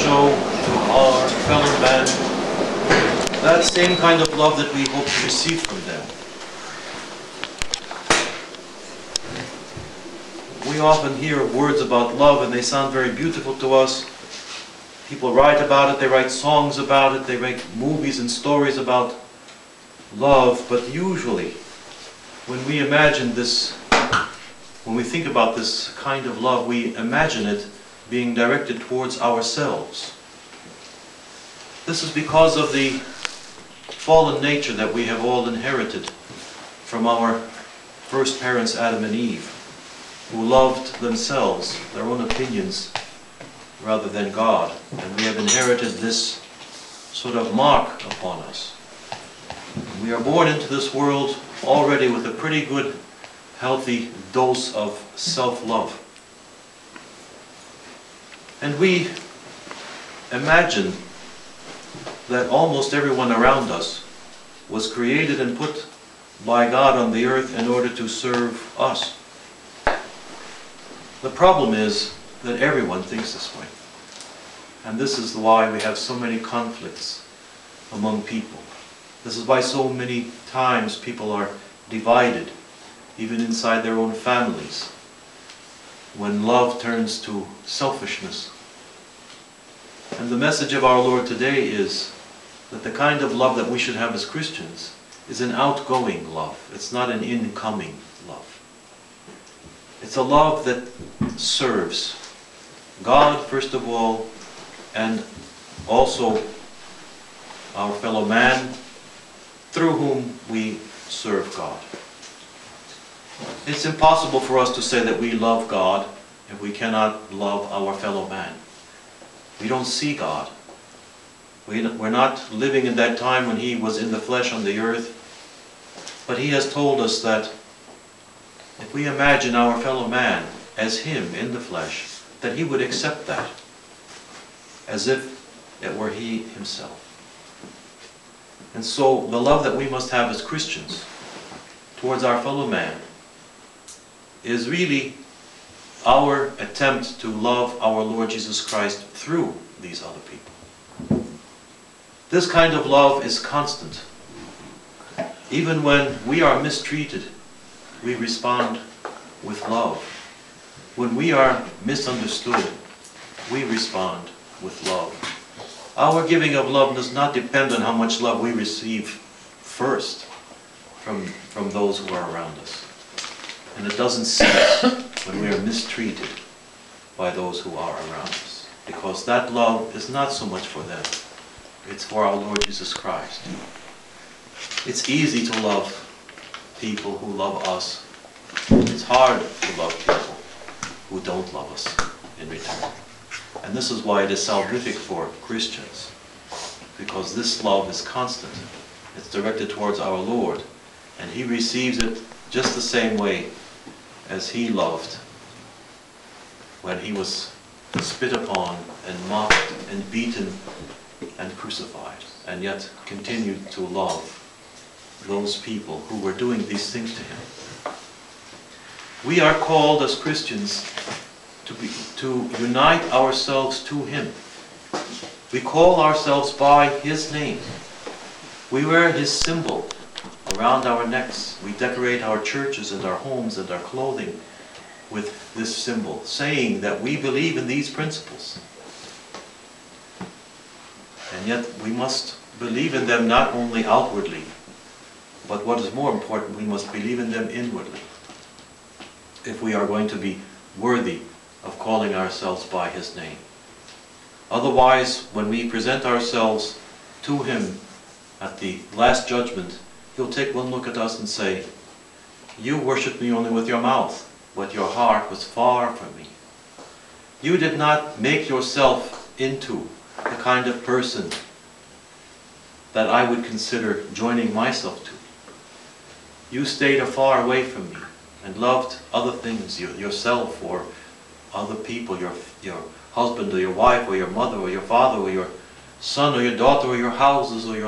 show to our fellow man that same kind of love that we hope to receive from them. We often hear words about love and they sound very beautiful to us. People write about it, they write songs about it, they make movies and stories about love, but usually when we imagine this, when we think about this kind of love, we imagine it being directed towards ourselves. This is because of the fallen nature that we have all inherited from our first parents, Adam and Eve, who loved themselves, their own opinions, rather than God. And we have inherited this sort of mark upon us. We are born into this world already with a pretty good, healthy dose of self-love. And we imagine that almost everyone around us was created and put by God on the earth in order to serve us. The problem is that everyone thinks this way. And this is why we have so many conflicts among people. This is why so many times people are divided, even inside their own families, when love turns to selfishness. And the message of our Lord today is that the kind of love that we should have as Christians is an outgoing love. It's not an incoming love. It's a love that serves God, first of all, and also our fellow man, through whom we serve God. It's impossible for us to say that we love God if we cannot love our fellow man. We don't see God. We're not living in that time when He was in the flesh on the earth, but He has told us that if we imagine our fellow man as Him in the flesh, that He would accept that as if it were He Himself. And so the love that we must have as Christians towards our fellow man is really our attempt to love our Lord Jesus Christ through these other people. This kind of love is constant. Even when we are mistreated, we respond with love. When we are misunderstood, we respond with love. Our giving of love does not depend on how much love we receive first from those who are around us. And it doesn't cease when we are mistreated by those who are around us. Because that love is not so much for them. It's for our Lord Jesus Christ. It's easy to love people who love us. It's hard to love people who don't love us in return. And this is why it is salvific for Christians. Because this love is constant. It's directed towards our Lord. And He receives it just the same way as He loved when He was spit upon and mocked and beaten and crucified, and yet continued to love those people who were doing these things to Him. We are called as Christians to unite ourselves to Him. We call ourselves by His name. We wear His symbol around our necks. We decorate our churches and our homes and our clothing with this symbol, saying that we believe in these principles. And yet we must believe in them not only outwardly, but what is more important, we must believe in them inwardly, if we are going to be worthy of calling ourselves by His name. Otherwise, when we present ourselves to Him at the last judgment, He'll take one look at us and say, "You worshipped me only with your mouth, but your heart was far from me. You did not make yourself into the kind of person that I would consider joining myself to. You stayed afar away from me and loved other things, yourself or other people, your husband or your wife or your mother or your father or your son or your daughter or your houses or your